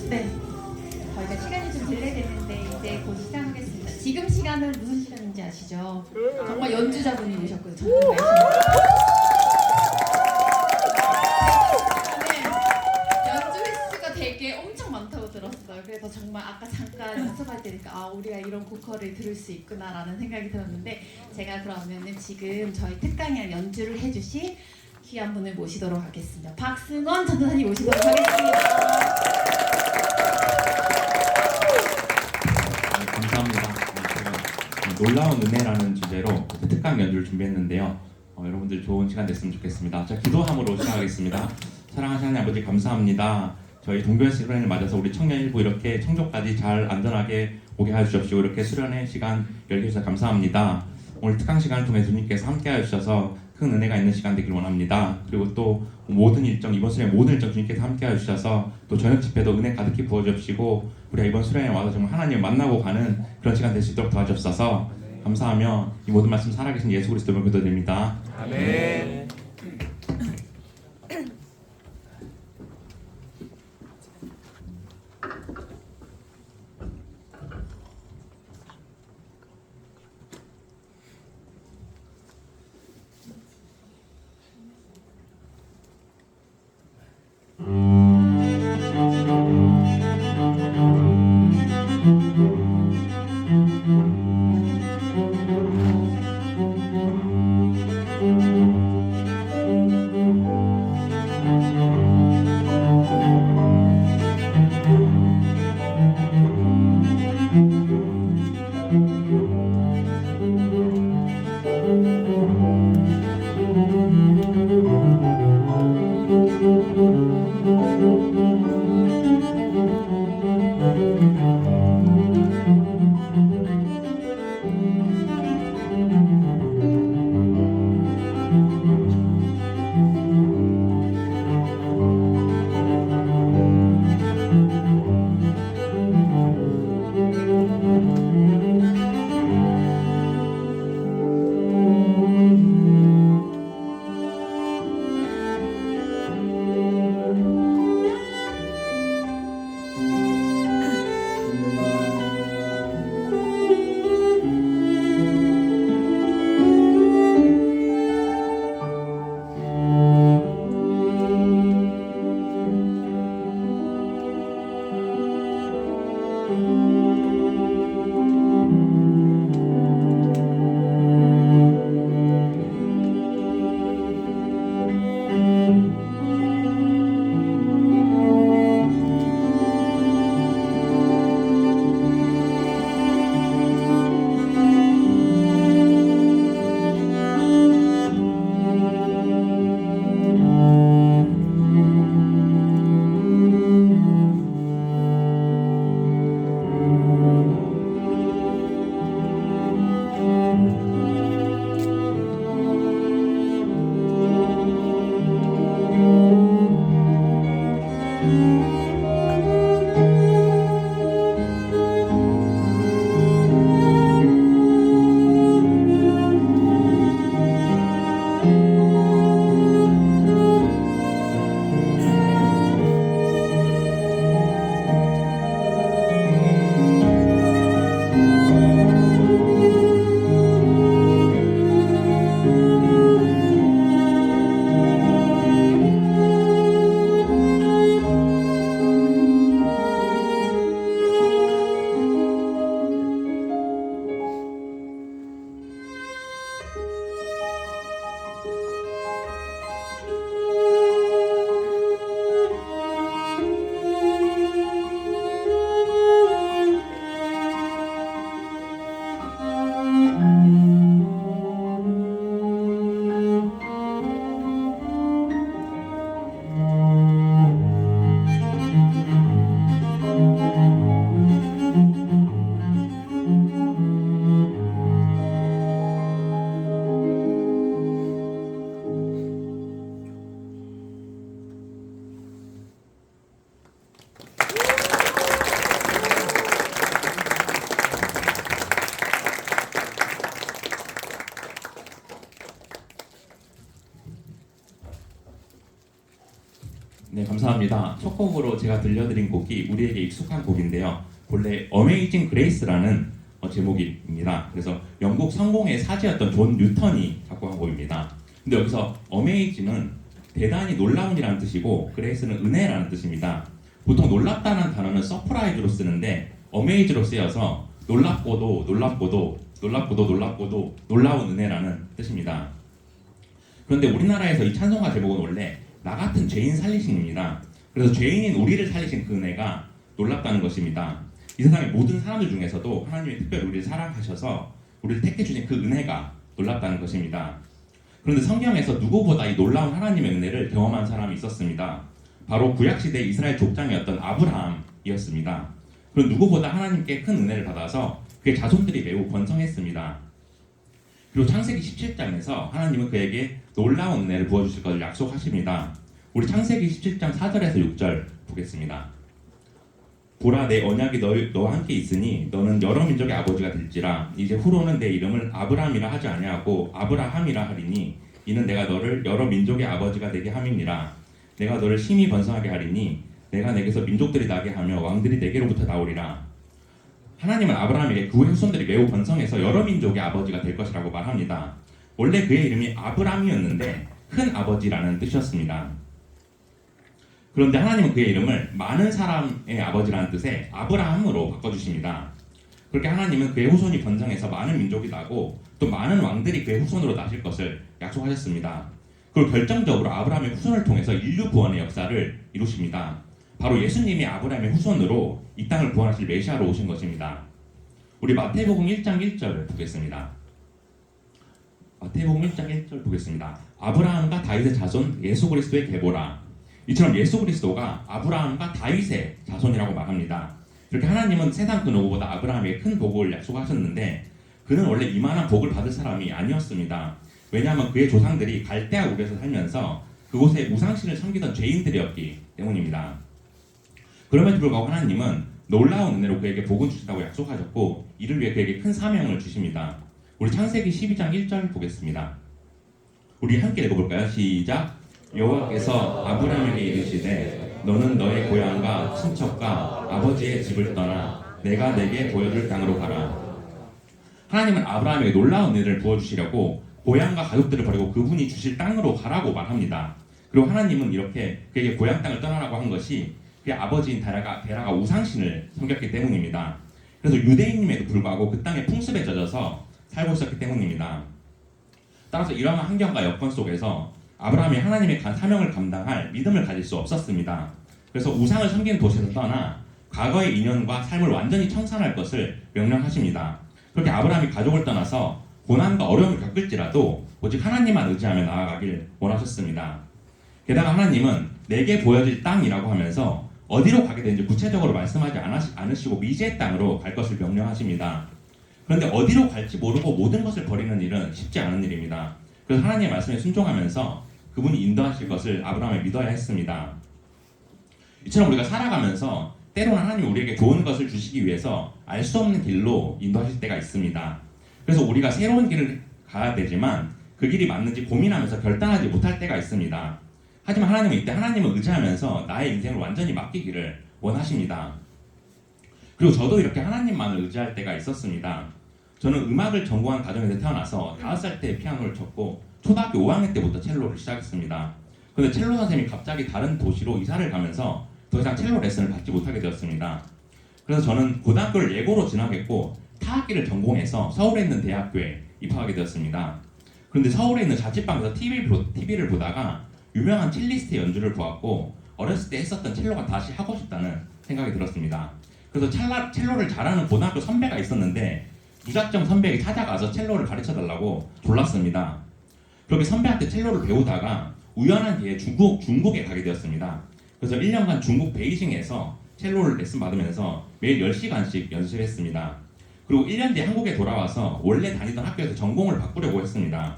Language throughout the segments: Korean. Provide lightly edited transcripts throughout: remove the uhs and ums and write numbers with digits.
네, 저희가 시간이 좀 딜레이됐는데 이제 곧 시작하겠습니다. 지금 시간은 무슨 시간인지 아시죠? 정말 연주자분이 오셨거든요. 정말 저는 연주 횟수가 되게 엄청 많다고 들었어요. 그래서 정말 아까 잠깐 연습할 때니까 아 우리가 이런 보컬을 들을 수 있구나라는 생각이 들었는데 제가 그러면은 지금 저희 특강에 연주를 해주실 귀한 분을 모시도록 하겠습니다. 박승원 전도사님 모시도록 하겠습니다. 감사합니다. 제가 놀라운 은혜라는 주제로 특강 연주를 준비했는데요. 여러분들 좋은 시간 됐으면 좋겠습니다. 자, 기도함으로 시작하겠습니다. 사랑하시는 하나님 아버지 감사합니다. 저희 동교회 수련회를 맞아서 우리 청년 일부 이렇게 청조까지 잘 안전하게 오게 해주십시오. 이렇게 수련회 시간 열게 해주셔서 감사합니다. 오늘 특강 시간을 통해 주님께서 함께 해주셔서 큰 은혜가 있는 시간 되길 원합니다. 그리고 또 모든 일정, 이번 수련회 모든 일정 주님께서 함께 해주셔서 또 저녁 집회도 은혜 가득히 부어주시고 우리가 이번 수련회에 와서 정말 하나님을 만나고 가는 그런 시간 될 수 있도록 도와주옵소서. 감사하며 이 모든 말씀 살아계신 예수 그리스도로 기도드립니다. 아멘. 네, 감사합니다. 첫 곡으로 제가 들려드린 곡이 우리에게 익숙한 곡인데요. 본래 어메이징 그레이스라는 제목입니다. 그래서 영국 성공의 사제였던 존 뉴턴이 작곡한 곡입니다. 근데 여기서 어메이징은 대단히 놀라운이라는 뜻이고 그레이스는 은혜라는 뜻입니다. 보통 놀랍다는 단어는 서프라이즈로 쓰는데 어메이즈로 쓰여서 놀랍고도 놀랍고도 놀랍고도 놀랍고도 놀라운 은혜라는 뜻입니다. 그런데 우리나라에서 이 찬송가 제목은 원래 나 같은 죄인 살리신입니다. 그래서 죄인인 우리를 살리신 그 은혜가 놀랍다는 것입니다. 이 세상의 모든 사람들 중에서도 하나님이 특별히 우리를 사랑하셔서 우리를 택해 주신 그 은혜가 놀랍다는 것입니다. 그런데 성경에서 누구보다 이 놀라운 하나님의 은혜를 경험한 사람이 있었습니다. 바로 구약시대 이스라엘 족장이었던 아브라함이었습니다. 그런 누구보다 하나님께 큰 은혜를 받아서 그의 자손들이 매우 번성했습니다. 그리고 창세기 17장에서 하나님은 그에게 놀라운 은혜를 부어주실 것을 약속하십니다. 우리 창세기 17장 4절에서 6절 보겠습니다. 보라 내 언약이 너와 함께 있으니 너는 여러 민족의 아버지가 될지라. 이제 후로는 내 이름을 아브라함이라 하지 아니하고 아브라함이라 하리니 이는 내가 너를 여러 민족의 아버지가 되게 함이니라. 내가 너를 심히 번성하게 하리니 내가 내게서 민족들이 나게 하며 왕들이 내게로부터 나오리라. 하나님은 아브라함에게 그의 후손들이 매우 번성해서 여러 민족의 아버지가 될 것이라고 말합니다. 원래 그의 이름이 아브람이었는데 큰 아버지라는 뜻이었습니다. 그런데 하나님은 그의 이름을 많은 사람의 아버지라는 뜻의 아브라함으로 바꿔주십니다. 그렇게 하나님은 그의 후손이 번성해서 많은 민족이 나고 또 많은 왕들이 그의 후손으로 나실 것을 약속하셨습니다. 그리고 결정적으로 아브라함의 후손을 통해서 인류 구원의 역사를 이루십니다. 바로 예수님이 아브라함의 후손으로 이 땅을 구원하실 메시아로 오신 것입니다. 우리 마태복음 1장 1절을 보겠습니다. 마태복음 1장 1절 보겠습니다. 아브라함과 다윗의 자손 예수 그리스도의 계보라. 이처럼 예수 그리스도가 아브라함과 다윗의 자손이라고 말합니다. 이렇게 하나님은 세상 그 누구보다 아브라함에게 큰 복을 약속하셨는데 그는 원래 이만한 복을 받을 사람이 아니었습니다. 왜냐하면 그의 조상들이 갈대아 ուր에서 살면서 그곳에 우상신을 섬기던 죄인들이었기 때문입니다. 그럼에도 불구하고 하나님은 놀라운 은혜로 그에게 복을 주신다고 약속하셨고 이를 위해 그에게 큰 사명을 주십니다. 우리 창세기 12장 1절 보겠습니다. 우리 함께 읽어볼까요? 시작. 여호와께서 아브라함에게 이르시되 너는 너의 고향과 친척과 아버지의 집을 떠나 내가 내게 보여줄 땅으로 가라. 하나님은 아브라함에게 놀라운 은혜를 부어주시려고 고향과 가족들을 버리고 그분이 주실 땅으로 가라고 말합니다. 그리고 하나님은 이렇게 그에게 고향 땅을 떠나라고 한 것이 그의 아버지인 데라가 우상신을 섬겼기 때문입니다. 그래서 유대인임에도 불구하고 그 땅의 풍습에 젖어서 살고 있었기 때문입니다. 따라서 이러한 환경과 여건 속에서 아브라함이 하나님의 사명을 감당할 믿음을 가질 수 없었습니다. 그래서 우상을 섬기는 도시에서 떠나 과거의 인연과 삶을 완전히 청산할 것을 명령하십니다. 그렇게 아브라함이 가족을 떠나서 고난과 어려움을 겪을지라도 오직 하나님만 의지하며 나아가길 원하셨습니다. 게다가 하나님은 내게 보여질 땅이라고 하면서 어디로 가게 되는지 구체적으로 말씀하지 않으시고 미지의 땅으로 갈 것을 명령하십니다. 그런데 어디로 갈지 모르고 모든 것을 버리는 일은 쉽지 않은 일입니다. 그래서 하나님의 말씀에 순종하면서 그분이 인도하실 것을 아브라함이 믿어야 했습니다. 이처럼 우리가 살아가면서 때로는 하나님이 우리에게 좋은 것을 주시기 위해서 알 수 없는 길로 인도하실 때가 있습니다. 그래서 우리가 새로운 길을 가야 되지만 그 길이 맞는지 고민하면서 결단하지 못할 때가 있습니다. 하지만 하나님은 이때 하나님을 의지하면서 나의 인생을 완전히 맡기기를 원하십니다. 그리고 저도 이렇게 하나님만을 의지할 때가 있었습니다. 저는 음악을 전공한 가정에서 태어나서 5살 때 피아노를 쳤고 초등학교 5학년 때부터 첼로를 시작했습니다. 그런데 첼로 선생님이 갑자기 다른 도시로 이사를 가면서 더 이상 첼로 레슨을 받지 못하게 되었습니다. 그래서 저는 고등학교를 예고로 진학했고 타악기를 전공해서 서울에 있는 대학교에 입학하게 되었습니다. 그런데 서울에 있는 자취방에서 TV를 보다가 유명한 첼리스트의 연주를 보았고 어렸을 때 했었던 첼로가 다시 하고 싶다는 생각이 들었습니다. 그래서 첼로를 잘하는 고등학교 선배가 있었는데 무작정 선배에게 찾아가서 첼로를 가르쳐달라고 졸랐습니다. 그렇게 선배한테 첼로를 배우다가 우연한 기회에 중국에 가게 되었습니다. 그래서 1년간 중국 베이징에서 첼로를 레슨 받으면서 매일 10시간씩 연습했습니다. 그리고 1년 뒤에 한국에 돌아와서 원래 다니던 학교에서 전공을 바꾸려고 했습니다.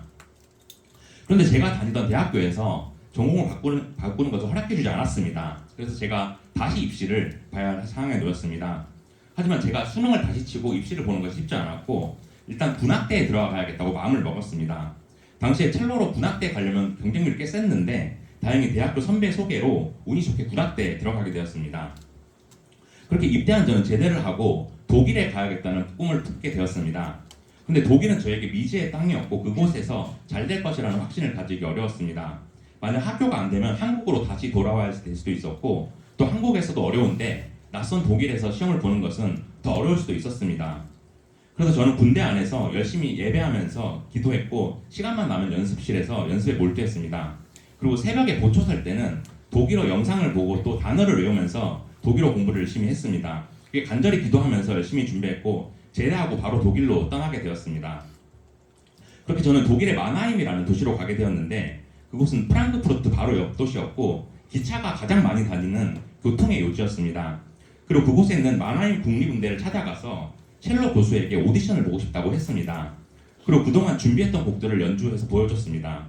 그런데 제가 다니던 대학교에서 전공을 바꾸는 것을 허락해주지 않았습니다. 그래서 제가 다시 입시를 봐야 할 상황에 놓였습니다. 하지만 제가 수능을 다시 치고 입시를 보는 것이 쉽지 않았고 일단 군악대에 들어가야겠다고 마음을 먹었습니다. 당시에 첼로로 군악대에 가려면 경쟁률이 꽤 셌는데 다행히 대학교 선배 소개로 운이 좋게 구라대에 들어가게 되었습니다. 그렇게 입대한 저는 제대를 하고 독일에 가야겠다는 꿈을 품게 되었습니다. 근데 독일은 저에게 미지의 땅이었고 그곳에서 잘 될 것이라는 확신을 가지기 어려웠습니다. 만약 학교가 안 되면 한국으로 다시 돌아와야 될 수도 있었고 또 한국에서도 어려운데 낯선 독일에서 시험을 보는 것은 더 어려울 수도 있었습니다. 그래서 저는 군대 안에서 열심히 예배하면서 기도했고 시간만 나면 연습실에서 연습에 몰두했습니다. 그리고 새벽에 보초 설 때는 독일어 영상을 보고 또 단어를 외우면서 독일어 공부를 열심히 했습니다. 그게 간절히 기도하면서 열심히 준비했고 제대하고 바로 독일로 떠나게 되었습니다. 그렇게 저는 독일의 마나임이라는 도시로 가게 되었는데 그곳은 프랑크푸르트 바로 옆 도시였고 기차가 가장 많이 다니는 교통의 요지였습니다. 그리고 그곳에 있는 마나임 국립음대를 찾아가서 첼로 교수에게 오디션을 보고 싶다고 했습니다. 그리고 그동안 준비했던 곡들을 연주해서 보여줬습니다.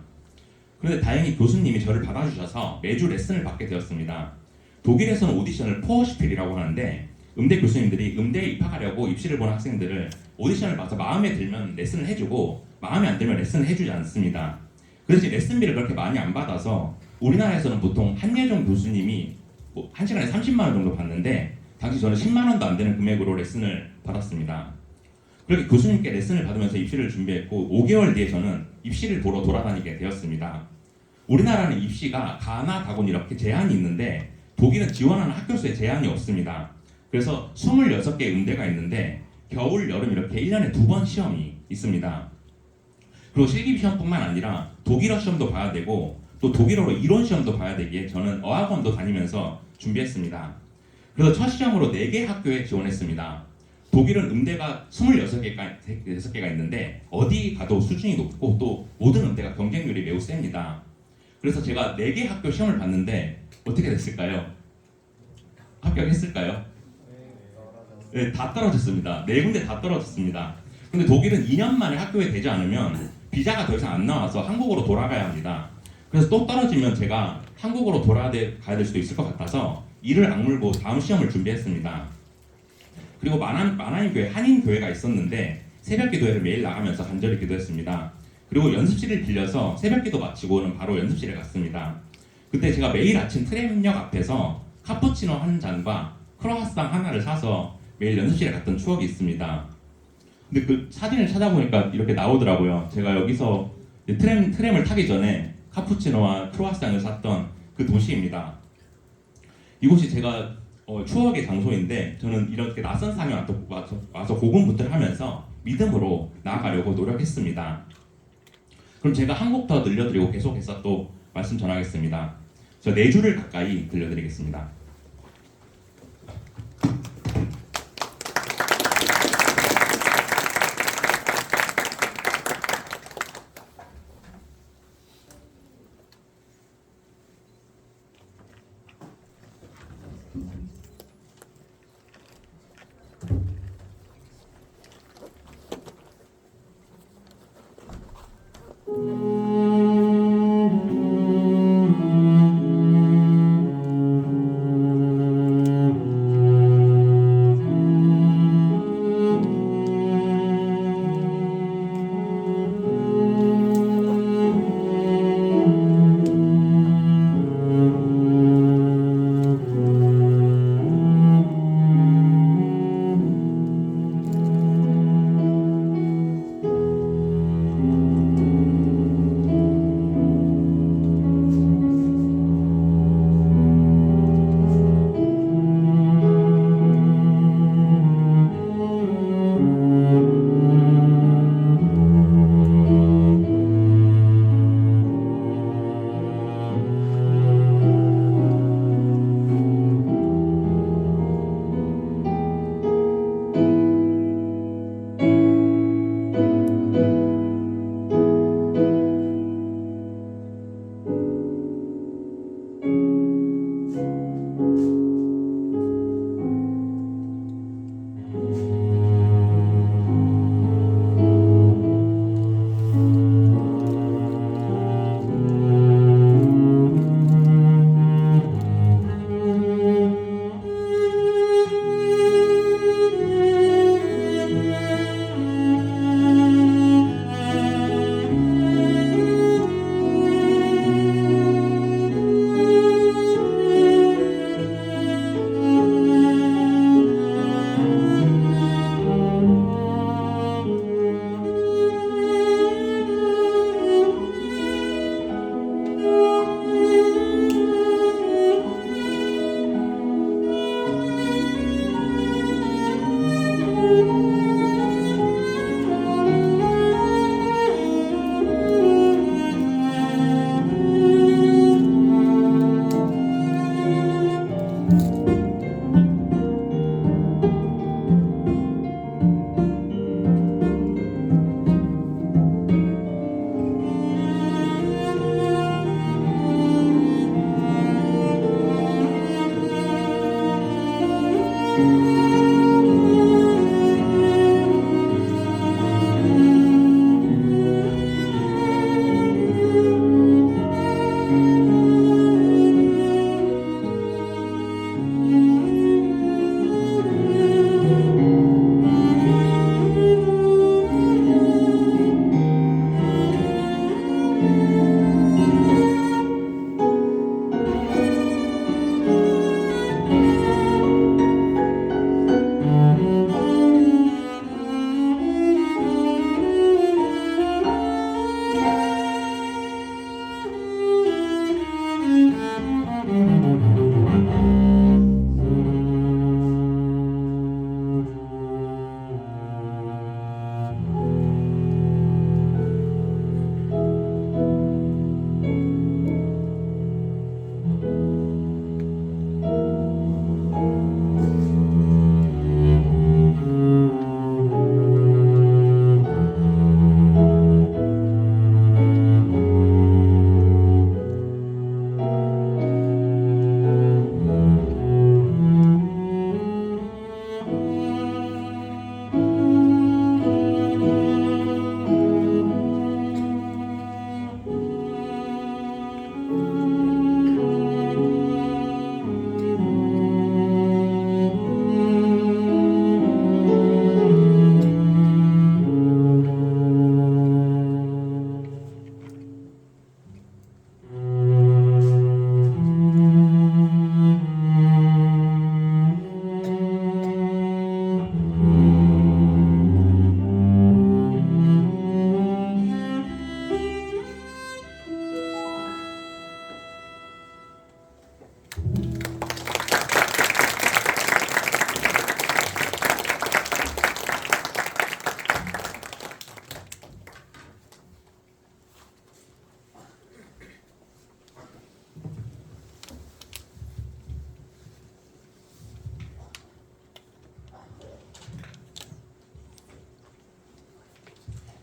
그런데 다행히 교수님이 저를 받아주셔서 매주 레슨을 받게 되었습니다. 독일에서는 오디션을 포어시필이라고 하는데 음대 교수님들이 음대에 입학하려고 입시를 본 학생들을 오디션을 봐서 마음에 들면 레슨을 해주고 마음에 안 들면 레슨을 해주지 않습니다. 그래서 레슨비를 그렇게 많이 안 받아서 우리나라에서는 보통 한예종 교수님이 뭐 1시간에 30만 원 정도 받는데 당시 저는 10만 원도 안 되는 금액으로 레슨을 받았습니다. 그렇게 교수님께 레슨을 받으면서 입시를 준비했고 5개월 뒤에 저는 입시를 보러 돌아다니게 되었습니다. 우리나라는 입시가 가나 다군 이렇게 제한이 있는데 독일은 지원하는 학교 수에 제한이 없습니다. 그래서 26개 음대가 있는데 겨울, 여름 이렇게 1년에 2번 시험이 있습니다. 그리고 실기 시험뿐만 아니라 독일어 시험도 봐야 되고 또 독일어로 이론 시험도 봐야 되기에 저는 어학원도 다니면서 준비했습니다. 그래서 첫 시험으로 4개 학교에 지원했습니다. 독일은 음대가 26개가 있는데 어디 가도 수준이 높고 또 모든 음대가 경쟁률이 매우 셉니다. 그래서 제가 4개 학교 시험을 봤는데 어떻게 됐을까요? 합격했을까요? 네, 다 떨어졌습니다. 4군데 다 떨어졌습니다. 근데 독일은 2년 만에 학교에 되지 않으면 비자가 더 이상 안 나와서 한국으로 돌아가야 합니다. 그래서 또 떨어지면 제가 한국으로 가야 될 수도 있을 것 같아서 이를 악물고 다음 시험을 준비했습니다. 그리고 마나임 교회 한인 교회가 있었는데 새벽 기도회를 매일 나가면서 간절히 기도했습니다. 그리고 연습실을 빌려서 새벽 기도 마치고는 바로 연습실에 갔습니다. 그때 제가 매일 아침 트램역 앞에서 카푸치노 한 잔과 크로와상 하나를 사서 매일 연습실에 갔던 추억이 있습니다. 근데 그 사진을 찾아보니까 이렇게 나오더라고요. 제가 여기서 트램을 타기 전에 카푸치노와 크로와상을 샀던 그 도시입니다. 이곳이 제가 추억의 장소인데 저는 이렇게 낯선 상에 와서 고군분투를 하면서 믿음으로 나아가려고 노력했습니다. 그럼 제가 한 곡 더 들려드리고 계속해서 또 말씀 전하겠습니다. 저 4주를 가까이 들려드리겠습니다.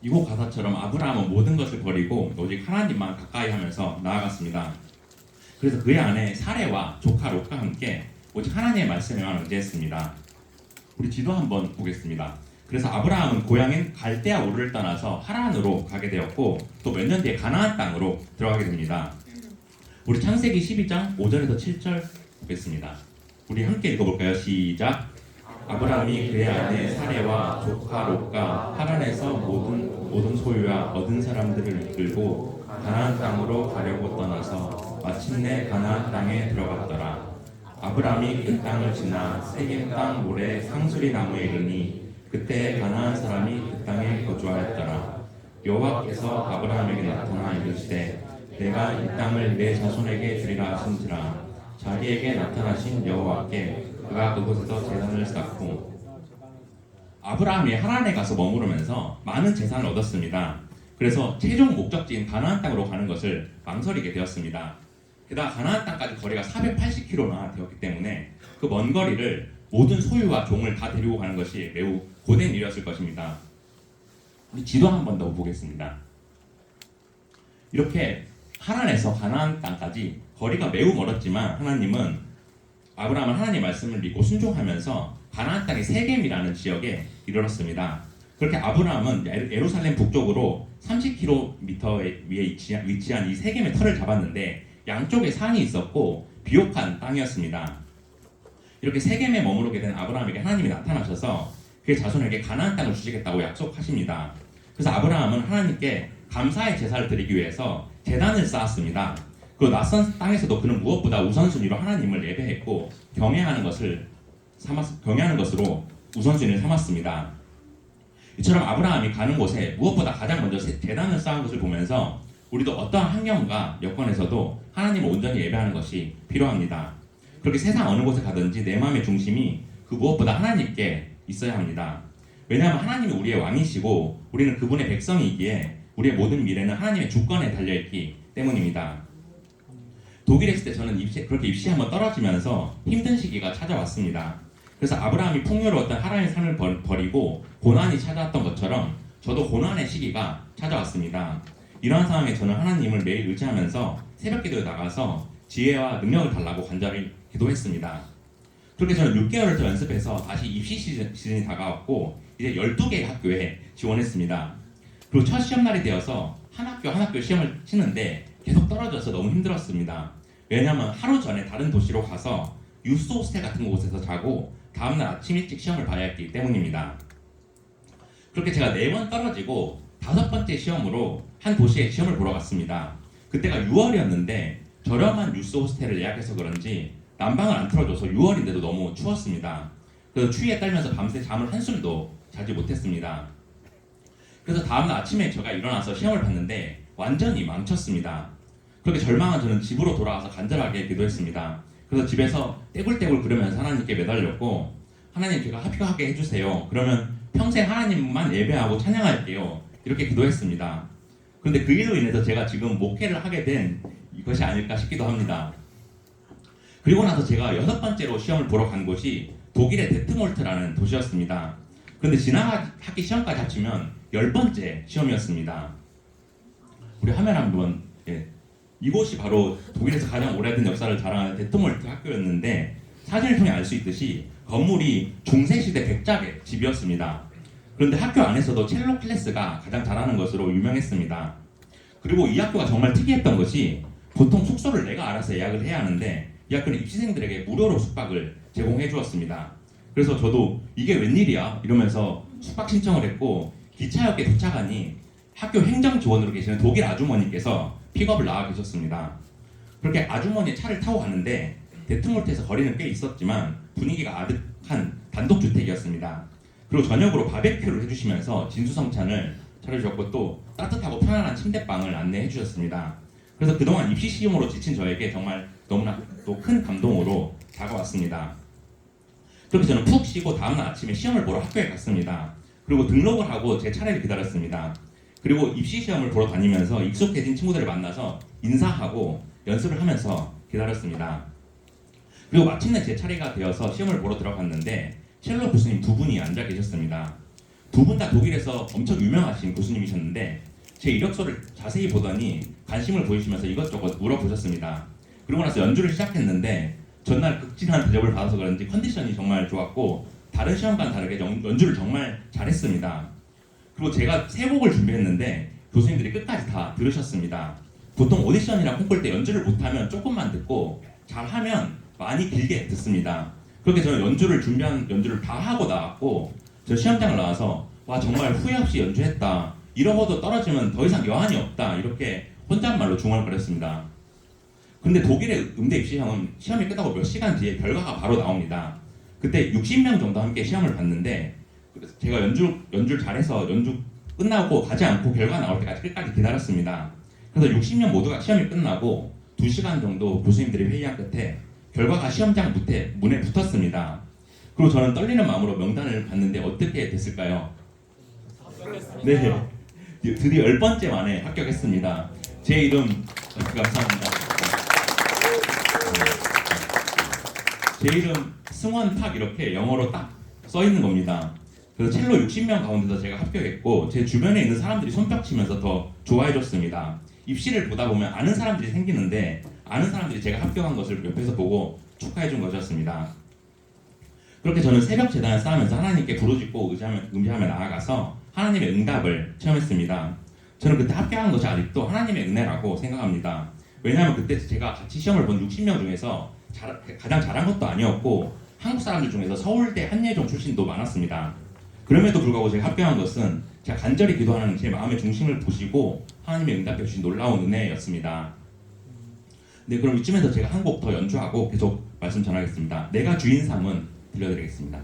이곳 가사처럼 아브라함은 모든 것을 버리고 오직 하나님만 가까이 하면서 나아갔습니다. 그래서 그의 아내 사레와 조카 롯과 함께 오직 하나님의 말씀에만 의지했습니다. 우리 지도 한번 보겠습니다. 그래서 아브라함은 고향인 갈대아 우르를 떠나서 하란으로 가게 되었고 또 몇 년 뒤에 가나안 땅으로 들어가게 됩니다. 우리 창세기 12장 5절에서 7절 보겠습니다. 우리 함께 읽어볼까요? 시작. 아브라함이 그의 아내 사레와 조카 롯과 하란에서 모든 소유와 얻은 사람들을 이끌고 가나안 땅으로 가려고 떠나서 마침내 가나안 땅에 들어갔더라. 아브라함이 그 땅을 지나 세겜 땅 모래 상수리 나무에 이르니 그때 가나안 사람이 그 땅에 거주하였더라. 여호와께서 아브라함에게 나타나 이르시되 내가 이 땅을 내 자손에게 주리라 하신지라. 자기에게 나타나신 여호와께 그가 그곳에서 제단을 쌓고 아브라함이 하란에 가서 머무르면서 많은 재산을 얻었습니다. 그래서 최종 목적지인 가나안 땅으로 가는 것을 망설이게 되었습니다. 게다가 가나안 땅까지 거리가 480km나 되었기 때문에 그 먼 거리를 모든 소유와 종을 다 데리고 가는 것이 매우 고된 일이었을 것입니다. 우리 지도 한 번 더 보겠습니다. 이렇게 하란에서 가나안 땅까지 거리가 매우 멀었지만 아브라함은 하나님의 말씀을 믿고 순종하면서 가나안 땅의 세겜이라는 지역에 이르렀습니다. 그렇게 아브라함은 예루살렘 북쪽으로 30km 위에 위치한 이 세겜의 터를 잡았는데 양쪽에 산이 있었고 비옥한 땅이었습니다. 이렇게 세겜에 머무르게 된 아브라함에게 하나님이 나타나셔서 그의 자손에게 가나안 땅을 주시겠다고 약속하십니다. 그래서 아브라함은 하나님께 감사의 제사를 드리기 위해서 제단을 쌓았습니다. 그 낯선 땅에서도 그는 무엇보다 우선순위로 하나님을 예배했고 경외하는 것으로 우선순위를 삼았습니다. 이처럼 아브라함이 가는 곳에 무엇보다 가장 먼저 제단을 쌓은 것을 보면서 우리도 어떠한 환경과 여건에서도 하나님을 온전히 예배하는 것이 필요합니다. 그렇게 세상 어느 곳에 가든지 내 마음의 중심이 그 무엇보다 하나님께 있어야 합니다. 왜냐하면 하나님이 우리의 왕이시고 우리는 그분의 백성이기에 우리의 모든 미래는 하나님의 주권에 달려있기 때문입니다. 독일에 있을 때 저는 그렇게 입시에 한번 떨어지면서 힘든 시기가 찾아왔습니다. 그래서 아브라함이 풍요로웠던 하란의 삶을 버리고 고난이 찾아왔던 것처럼 저도 고난의 시기가 찾아왔습니다. 이러한 상황에 저는 하나님을 매일 의지하면서 새벽 기도에 나가서 지혜와 능력을 달라고 간절히 기도했습니다. 그렇게 저는 6개월을 더 연습해서 다시 입시 시즌이 다가왔고 이제 12개의 학교에 지원했습니다. 그리고 첫 시험날이 되어서 한 학교 시험을 치는데 계속 떨어져서 너무 힘들었습니다. 왜냐하면 하루 전에 다른 도시로 가서 유스 호스텔 같은 곳에서 자고 다음날 아침 일찍 시험을 봐야 했기 때문입니다. 그렇게 제가 4번 떨어지고 5번째 시험으로 한 도시에 시험을 보러 갔습니다. 그때가 6월이었는데 저렴한 유스 호스텔을 예약해서 그런지 난방을 안 틀어줘서 6월인데도 너무 추웠습니다. 그래서 추위에 떨면서 밤새 잠을 한숨도 자지 못했습니다. 그래서 다음날 아침에 제가 일어나서 시험을 봤는데 완전히 망쳤습니다. 그렇게 절망한 저는 집으로 돌아가서 간절하게 기도했습니다. 그래서 집에서 떼굴떼굴 그러면서 하나님께 매달렸고 하나님 제가 합격하게 해주세요. 그러면 평생 하나님만 예배하고 찬양할게요. 이렇게 기도했습니다. 그런데 그 일로 인해서 제가 지금 목회를 하게 된 이것이 아닐까 싶기도 합니다. 그리고 나서 제가 6번째로 시험을 보러 간 곳이 독일의 데트몰트라는 도시였습니다. 그런데 지나가기 시험까지 합치면 10번째 시험이었습니다. 우리 화면 한번 이곳이 바로 독일에서 가장 오래된 역사를 자랑하는 데트몰트 학교였는데 사진을 통해 알 수 있듯이 건물이 중세시대 백작의 집이었습니다. 그런데 학교 안에서도 첼로 클래스가 가장 잘하는 것으로 유명했습니다. 그리고 이 학교가 정말 특이했던 것이 보통 숙소를 내가 알아서 예약을 해야 하는데 이 학교는 입시생들에게 무료로 숙박을 제공해 주었습니다. 그래서 저도 이게 웬일이야 이러면서 숙박 신청을 했고 기차역에 도착하니 학교 행정지원으로 계시는 독일 아주머니께서 픽업을 나와 계셨습니다. 그렇게 아주머니의 차를 타고 가는데 데트몰트에서 거리는 꽤 있었지만 분위기가 아득한 단독주택이었습니다. 그리고 저녁으로 바베큐를 해주시면서 진수성찬을 차려주셨고 또 따뜻하고 편안한 침대방을 안내해 주셨습니다. 그래서 그동안 입시 시험으로 지친 저에게 정말 너무나 또 큰 감동으로 다가왔습니다. 그렇게 저는 푹 쉬고 다음날 아침에 시험을 보러 학교에 갔습니다. 그리고 등록을 하고 제 차례를 기다렸습니다. 그리고 입시 시험을 보러 다니면서 익숙해진 친구들을 만나서 인사하고 연습을 하면서 기다렸습니다. 그리고 마침내 제 차례가 되어서 시험을 보러 들어갔는데 첼로 교수님 2분이 앉아 계셨습니다. 두 분 다 독일에서 엄청 유명하신 교수님이셨는데 제 이력서를 자세히 보더니 관심을 보이시면서 이것저것 물어보셨습니다. 그러고 나서 연주를 시작했는데 전날 극진한 대접을 받아서 그런지 컨디션이 정말 좋았고 다른 시험과는 다르게 연주를 정말 잘했습니다. 그리고 제가 세 곡을 준비했는데 교수님들이 끝까지 다 들으셨습니다. 보통 오디션이나 콩쿨 때 연주를 못하면 조금만 듣고 잘하면 많이 길게 듣습니다. 그렇게 저는 연주를 다 하고 나왔고 저 시험장을 나와서 와 정말 후회 없이 연주했다. 이러고도 떨어지면 더 이상 여한이 없다. 이렇게 혼잣말로 중얼거렸습니다. 근데 독일의 음대 입시 시험이 끝나고 몇 시간 뒤에 결과가 바로 나옵니다. 그때 60명 정도 함께 시험을 봤는데 그래서 제가 연주를 잘해서 연주 끝나고 가지 않고 결과 나올 때까지 끝까지 기다렸습니다. 그래서 60명 모두가 시험이 끝나고 2시간 정도 교수님들이 회의한 끝에 결과가 시험장 문에 붙었습니다. 그리고 저는 떨리는 마음으로 명단을 봤는데 어떻게 됐을까요? 네, 드디어 10번째 만에 합격했습니다. 제 이름 감사합니다. 제 이름 승원탁 이렇게 영어로 딱 써 있는 겁니다. 그래서 첼로 60명 가운데서 제가 합격했고 제 주변에 있는 사람들이 손뼉치면서 더 좋아해줬습니다. 입시를 보다 보면 아는 사람들이 생기는데 아는 사람들이 제가 합격한 것을 옆에서 보고 축하해준 것이었습니다. 그렇게 저는 새벽 재단을 쌓으면서 하나님께 부르짖고 의지하며 나아가서 하나님의 응답을 체험했습니다. 저는 그때 합격한 것이 아직도 하나님의 은혜라고 생각합니다. 왜냐하면 그때 제가 같이 시험을 본 60명 중에서 가장 잘한 것도 아니었고 한국 사람들 중에서 서울대 한예종 출신도 많았습니다. 그럼에도 불구하고 제가 합격한 것은 제가 간절히 기도하는 제 마음의 중심을 보시고 하나님의 응답해 주신 놀라운 은혜였습니다. 네, 그럼 이쯤에서 제가 한 곡 더 연주하고 계속 말씀 전하겠습니다. 내가 주인 삼은 들려드리겠습니다.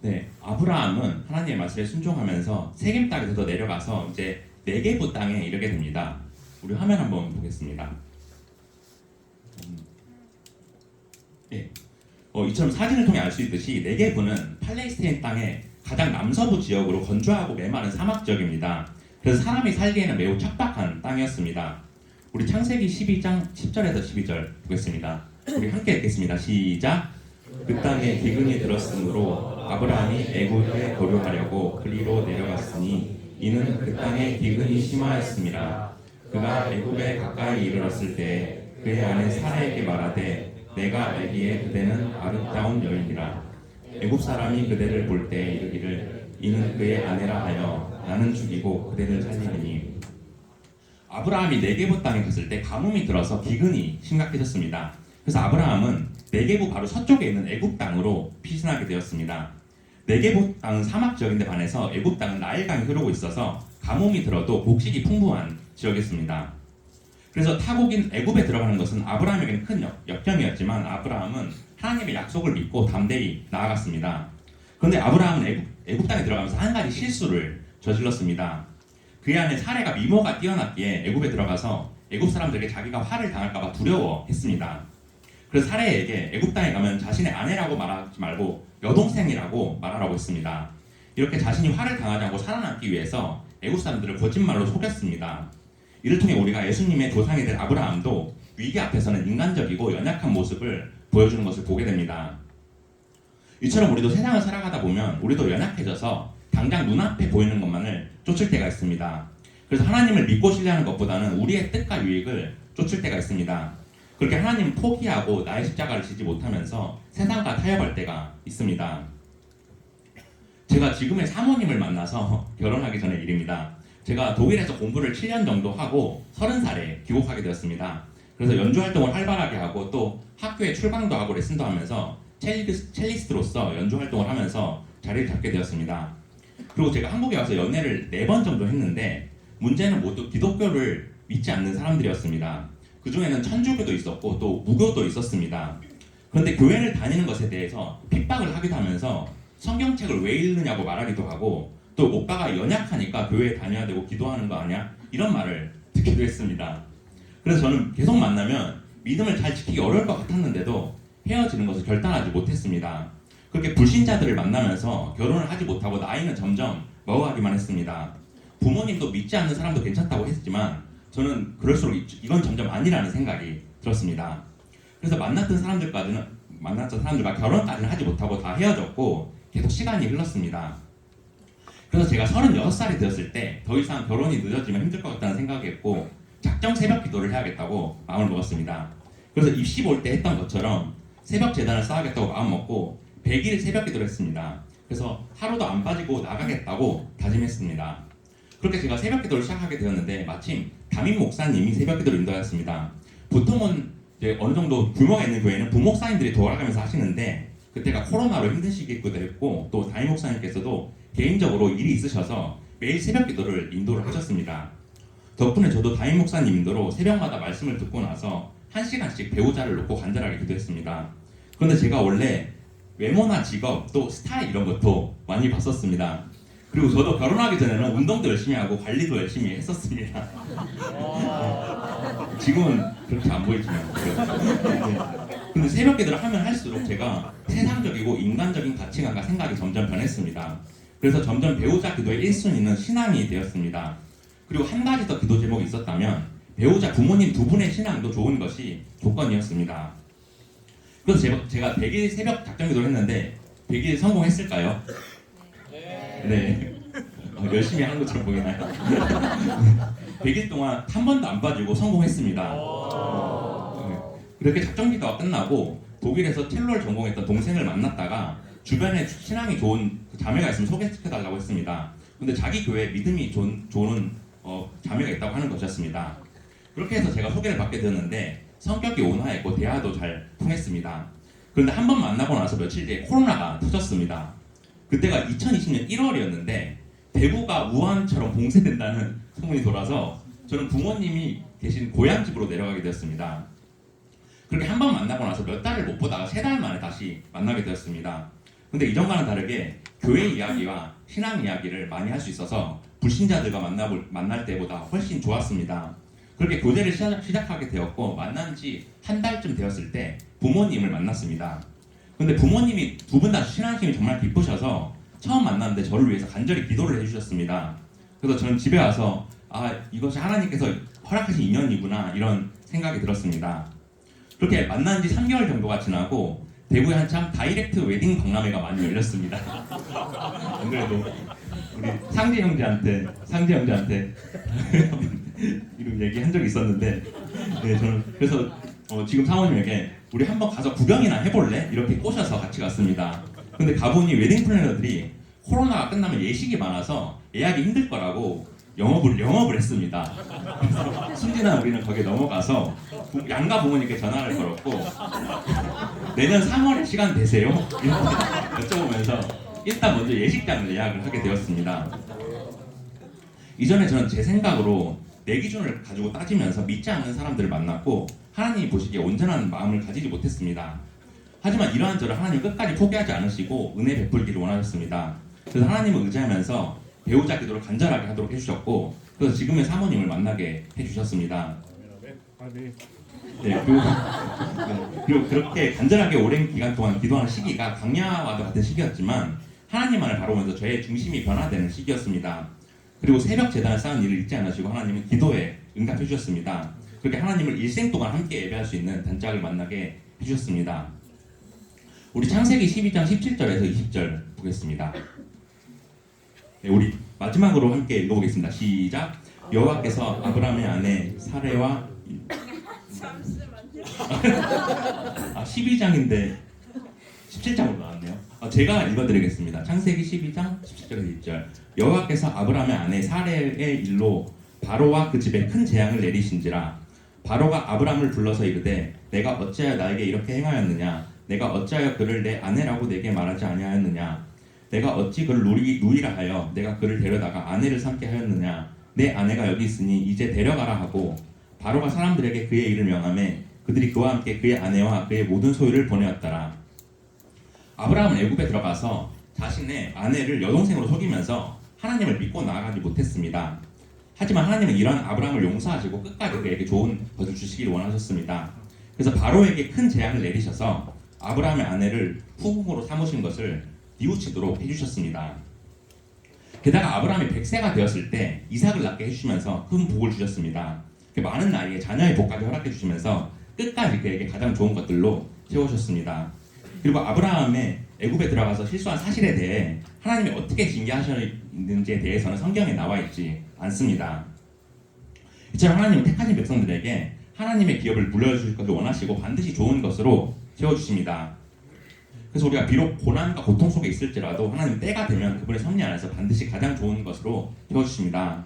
네, 아브라함은 하나님의 말씀에 순종하면서 세겜 땅에서 내려가서 이제 네게부 땅에 이르게 됩니다. 우리 화면 한번 보겠습니다. 네, 이처럼 사진을 통해 알 수 있듯이 네게부는 팔레스타인 땅의 가장 남서부 지역으로 건조하고 메마른 사막 지역입니다. 그래서 사람이 살기에는 매우 척박한 땅이었습니다. 우리 창세기 12장 10절에서 12절 보겠습니다. 우리 함께 읽겠습니다. 시작. 그 땅에 기근이 들었으므로 아브라함이 애굽에 거류하려고 그리로 내려갔으니 이는 그 땅에 기근이 심하였습니다. 그가 애굽에 가까이 이르렀을 때 그의 아내 사라에게 말하되 내가 알기에 그대는 아름다운 여인이라. 애굽 사람이 그대를 볼 때 이르기를 이는 그의 아내라 하여 나는 죽이고 그대를 살리리니. 아브라함이 네게부 땅에 갔을 때 가뭄이 들어서 기근이 심각해졌습니다. 그래서 아브라함은 네게부 바로 서쪽에 있는 애굽 땅으로 피신하게 되었습니다. 네게부 땅은 사막 지역인데 반해서 애굽 땅은 나일강이 흐르고 있어서 가뭄이 들어도 곡식이 풍부한 지역이었습니다. 그래서 타국인 애굽에 들어가는 것은 아브라함에게는 큰 역경이었지만 아브라함은 하나님의 약속을 믿고 담대히 나아갔습니다. 그런데 아브라함은 애굽 땅에 들어가면서 한 가지 실수를 저질렀습니다. 그의 아내 사레가 미모가 뛰어났기에 애굽에 들어가서 애굽 사람들에게 자기가 화를 당할까봐 두려워했습니다. 그래서 사레에게 애굽 땅에 가면 자신의 아내라고 말하지 말고 여동생이라고 말하라고 했습니다. 이렇게 자신이 화를 당하지 않고 살아남기 위해서 애굽 사람들을 거짓말로 속였습니다. 이를 통해 우리가 예수님의 조상이 된 아브라함도 위기 앞에서는 인간적이고 연약한 모습을 보여주는 것을 보게 됩니다. 이처럼 우리도 세상을 살아가다 보면 우리도 연약해져서 당장 눈앞에 보이는 것만을 쫓을 때가 있습니다. 그래서 하나님을 믿고 신뢰하는 것보다는 우리의 뜻과 유익을 쫓을 때가 있습니다. 그렇게 하나님을 포기하고 나의 십자가를 지지 못하면서 세상과 타협할 때가 있습니다. 제가 지금의 사모님을 만나서 결혼하기 전의 일입니다. 제가 독일에서 공부를 7년 정도 하고 30살에 귀국하게 되었습니다. 그래서 연주 활동을 활발하게 하고 또 학교에 출강도 하고 레슨도 하면서 첼리스트로서 연주 활동을 하면서 자리를 잡게 되었습니다. 그리고 제가 한국에 와서 연애를 4번 정도 했는데 문제는 모두 기독교를 믿지 않는 사람들이었습니다. 그 중에는 천주교도 있었고 또 무교도 있었습니다. 그런데 교회를 다니는 것에 대해서 핍박을 하기도 하면서 성경책을 왜 읽느냐고 말하기도 하고 또 오빠가 연약하니까 교회에 다녀야 되고 기도하는 거 아니야? 이런 말을 듣기도 했습니다. 그래서 저는 계속 만나면 믿음을 잘 지키기 어려울 것 같았는데도 헤어지는 것을 결단하지 못했습니다. 그렇게 불신자들을 만나면서 결혼을 하지 못하고 나이는 점점 먹어가기만 했습니다. 부모님도 믿지 않는 사람도 괜찮다고 했지만 저는 그럴수록 이건 점점 아니라는 생각이 들었습니다. 그래서 만났던 사람들과 결혼까지는 하지 못하고 다 헤어졌고 계속 시간이 흘렀습니다. 그래서 제가 36살이 되었을 때 더 이상 결혼이 늦어지면 힘들 것 같다는 생각했고 작정 새벽 기도를 해야겠다고 마음을 먹었습니다. 그래서 입시 볼 때 했던 것처럼 새벽 재단을 쌓아야겠다고 마음 먹고 100일 새벽 기도를 했습니다. 그래서 하루도 안 빠지고 나가겠다고 다짐했습니다. 그렇게 제가 새벽 기도를 시작하게 되었는데 마침 담임 목사님이 새벽 기도를 인도하였습니다. 보통은 이제 어느 정도 규모가 있는 교회는 부목사님들이 돌아가면서 하시는데 그때가 코로나로 힘든 시기이기도 했고 또 담임 목사님께서도 개인적으로 일이 있으셔서 매일 새벽 기도를 인도를 하셨습니다. 덕분에 저도 담임 목사님 인도로 새벽마다 말씀을 듣고 나서 1시간씩 배우자를 놓고 간절하게 기도했습니다. 그런데 제가 원래 외모나 직업 또 스타일 이런 것도 많이 봤었습니다. 그리고 저도 결혼하기 전에는 운동도 열심히 하고 관리도 열심히 했었습니다. 지금은 그렇게 안 보이지만 근데 새벽 기도를 하면 할수록 제가 세상적이고 인간적인 가치관과 생각이 점점 변했습니다. 그래서 점점 배우자 기도의 1순위는 신앙이 되었습니다. 그리고 한 가지 더 기도 제목이 있었다면 배우자 부모님 두 분의 신앙도 좋은 것이 조건이었습니다. 그래서 제가 100일 새벽 작정 기도를 했는데 100일 성공했을까요? 네. 열심히 하는 것처럼 보이나요? 100일 동안 한 번도 안 빠지고 성공했습니다. 그렇게 작정 기도가 끝나고 독일에서 첼로를 전공했던 동생을 만났다가 주변에 신앙이 좋은 자매가 있으면 소개시켜달라고 했습니다. 근데 자기 교회에 믿음이 좋은 자매가 있다고 하는 것이었습니다. 그렇게 해서 제가 소개를 받게 되었는데 성격이 온화했고 대화도 잘 통했습니다. 그런데 한 번 만나고 나서 며칠 뒤에 코로나가 터졌습니다. 그때가 2020년 1월이었는데 대구가 우한처럼 봉쇄된다는 소문이 돌아서 저는 부모님이 계신 고향집으로 내려가게 되었습니다. 그렇게 한 번 만나고 나서 몇 달을 못 보다가 3달 만에 다시 만나게 되었습니다. 근데 이전과는 다르게 교회 이야기와 신앙 이야기를 많이 할 수 있어서 불신자들과 만날 때보다 훨씬 좋았습니다. 그렇게 교제를 시작하게 되었고 만난 지 한 달쯤 되었을 때 부모님을 만났습니다. 근데 부모님이 두 분 다 신앙심이 정말 깊으셔서 처음 만났는데 저를 위해서 간절히 기도를 해주셨습니다. 그래서 저는 집에 와서 아, 이것이 하나님께서 허락하신 인연이구나 이런 생각이 들었습니다. 그렇게 만난 지 3개월 정도가 지나고 대구에 한참 다이렉트 웨딩 박람회가 많이 열렸습니다. 안 그래도 우리 상재 형제한테 이런 얘기 한 적이 있었는데, 네, 저는 그래서 지금 사모님에게 우리 한번 가서 구경이나 해볼래? 이렇게 꼬셔서 같이 갔습니다. 근데 가보니 웨딩 플래너들이 코로나가 끝나면 예식이 많아서 예약이 힘들 거라고 영업을 했습니다. 그래서 순진한 우리는 거기에 넘어가서 양가 부모님께 전화를 걸었고 내년 3월에 시간 되세요? 이렇게 여쭤보면서 일단 먼저 예식장을 예약을 하게 되었습니다. 이전에 저는 제 생각으로 내 기준을 가지고 따지면서 믿지 않는 사람들을 만났고 하나님이 보시기에 온전한 마음을 가지지 못했습니다. 하지만 이러한 저를 하나님 끝까지 포기하지 않으시고 은혜 베풀기를 원하셨습니다. 그래서 하나님을 의지하면서 배우자 기도를 간절하게 하도록 해주셨고 그래서 지금의 사모님을 만나게 해주셨습니다. 네, 그리고 그렇게 간절하게 오랜 기간 동안 기도하는 시기가 광야와도 같은 시기였지만 하나님만을 바라보면서 저의 중심이 변화되는 시기였습니다. 그리고 새벽 제단을 쌓은 일을 잊지 않으시고 하나님은 기도에 응답해 주셨습니다. 그렇게 하나님을 일생 동안 함께 예배할 수 있는 단짝을 만나게 해주셨습니다. 우리 창세기 12장 17절에서 20절 보겠습니다. 네, 우리 마지막으로 함께 읽어보겠습니다. 시작. 여호와께서 아브라함의 아내 사레와 12장인데 17장으로 나왔네요. 제가 읽어드리겠습니다. 창세기 12장 17절에서 20절. 여호와께서 아브라함의 아내 사레의 일로 바로와 그 집에 큰 재앙을 내리신지라. 바로가 아브라함을 불러서 이르되 내가 어찌하여 나에게 이렇게 행하였느냐? 내가 어찌하여 그를 내 아내라고 내게 말하지 아니하였느냐? 내가 어찌 그를 누이라 하여 내가 그를 데려다가 아내를 삼게 하였느냐? 내 아내가 여기 있으니 이제 데려가라 하고 바로가 사람들에게 그의 일을 명하매 그들이 그와 함께 그의 아내와 그의 모든 소유를 보내었더라. 아브라함은 애굽에 들어가서 자신의 아내를 여동생으로 속이면서 하나님을 믿고 나아가지 못했습니다. 하지만 하나님은 이런 아브라함을 용서하시고 끝까지 그에게 좋은 것을 주시기를 원하셨습니다. 그래서 바로에게 큰 재앙을 내리셔서 아브라함의 아내를 후궁으로 삼으신 것을 뉘우치도록 해주셨습니다. 게다가 아브라함이 100세가 되었을 때 이삭을 낳게 해주시면서 큰 복을 주셨습니다. 많은 나이에 자녀의 복까지 허락해 주시면서 끝까지 그에게 가장 좋은 것들로 채우셨습니다. 그리고 아브라함의 애굽에 들어가서 실수한 사실에 대해 하나님이 어떻게 징계하셨는지에 대해서는 성경에 나와 있지 않습니다. 이처럼 하나님은 택하신 백성들에게 하나님의 기업을 물려주실 것을 원하시고 반드시 좋은 것으로 채워주십니다. 그래서 우리가 비록 고난과 고통 속에 있을지라도 하나님 때가 되면 그분의 섭리 안에서 반드시 가장 좋은 것으로 채워주십니다.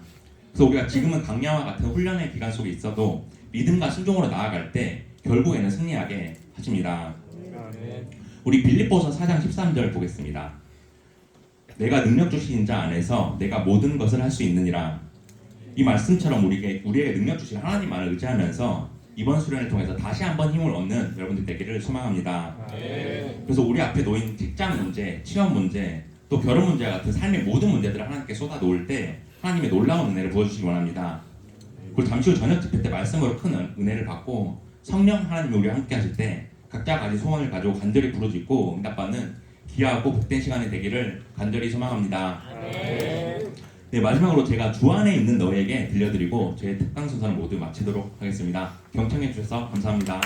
그래서 우리가 지금은 강야와 같은 훈련의 기간 속에 있어도 믿음과 순종으로 나아갈 때 결국에는 승리하게 하십니다. 우리 빌립보서 4장 13절 보겠습니다. 내가 능력 주신 자 안에서 내가 모든 것을 할 수 있느니라. 이 말씀처럼 우리에게 능력 주신 하나님만을 의지하면서 이번 수련을 통해서 다시 한번 힘을 얻는 여러분들 되기를 소망합니다. 그래서 우리 앞에 놓인 직장 문제, 취업 문제, 또 결혼 문제 같은 삶의 모든 문제들을 하나님께 쏟아 놓을 때 하나님의 놀라운 은혜를 부어주시기 원합니다. 그리고 잠시 후 저녁 집회 때 말씀으로 큰 은혜를 받고 성령 하나님이 우리와 함께 하실 때 각자 가진 소원을 가지고 간절히 부르짖고 응답받는 귀하고 복된 시간이 되기를 간절히 소망합니다. 네, 마지막으로 제가 주 안에 있는 너에게 들려드리고 제 특강 순서는 모두 마치도록 하겠습니다. 경청해 주셔서 감사합니다.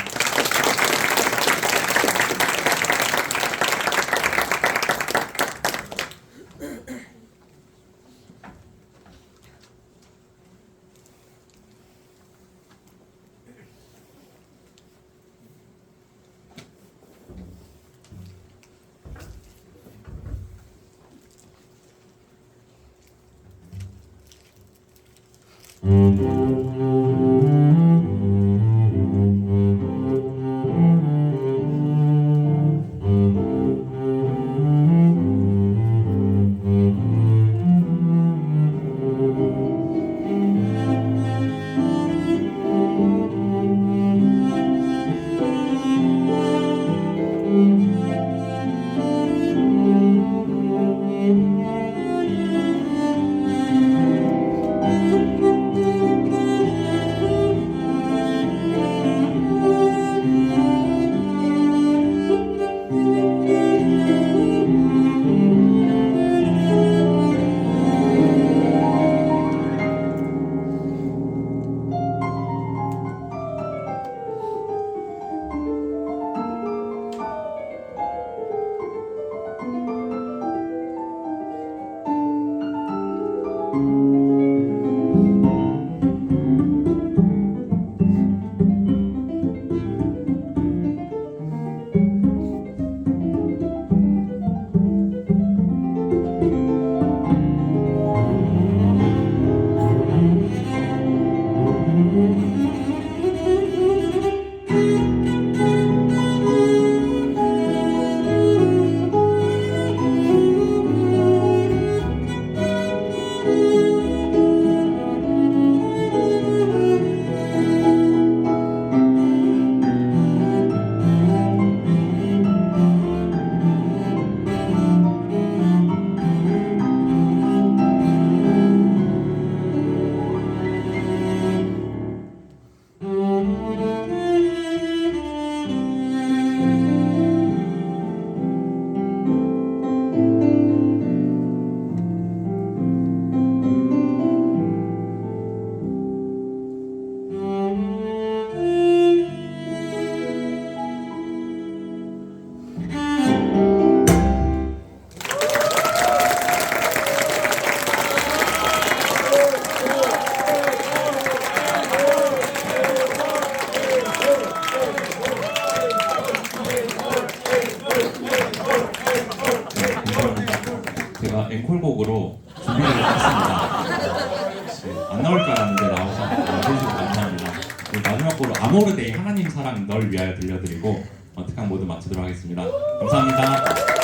아모르데이 하나님 사랑 널 위하여 들려드리고 특강 모두 마치도록 하겠습니다. 감사합니다.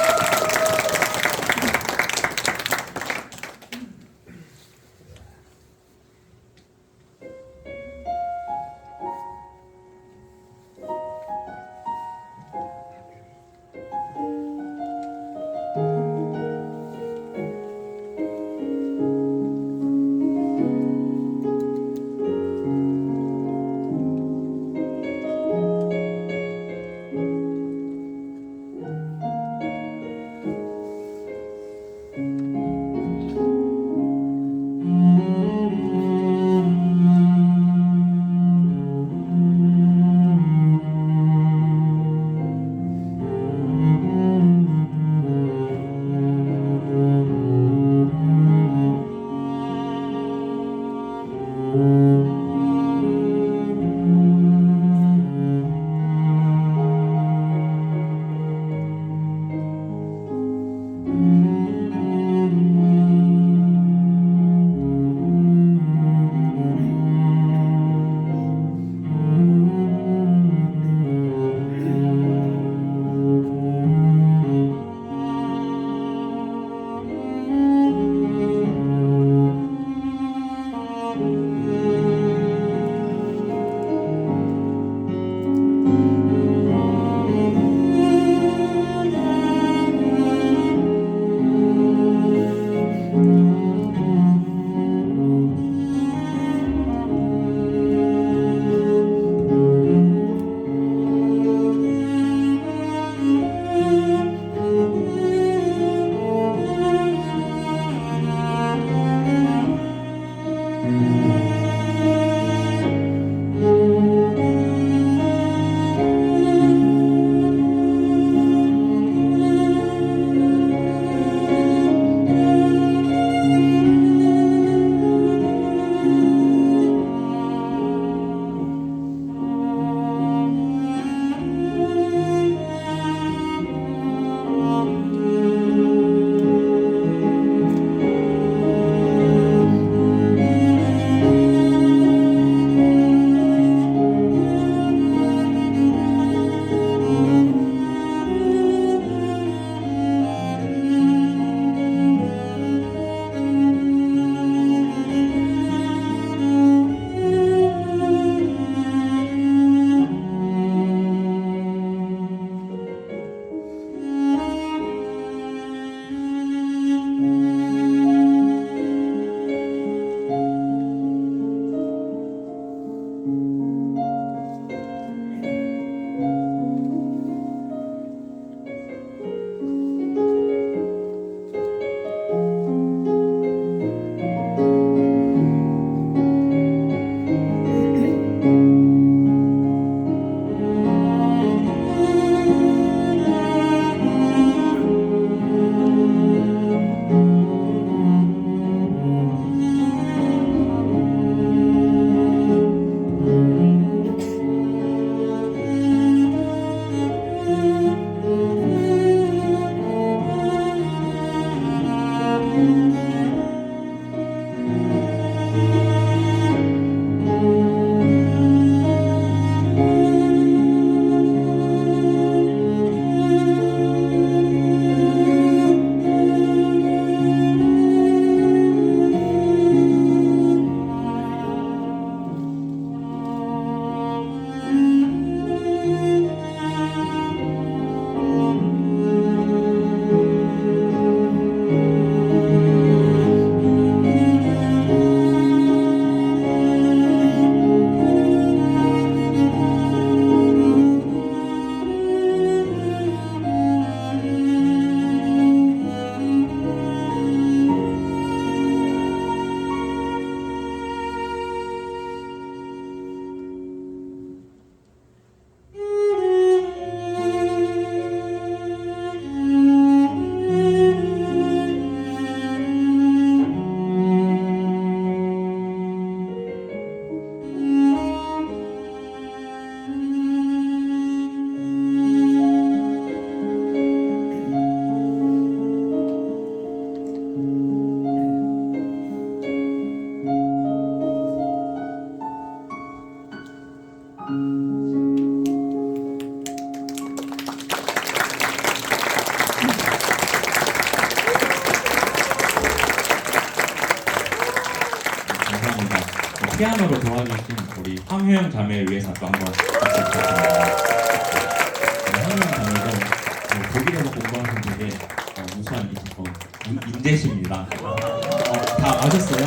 피아노로 도와주신 우리 황효영 자매를 위해서 또 한번 박수 부탁드립니다. 황효영 자매도 독일에서 공부하신 되게 우수한 인재십니다. 다 아셨어요?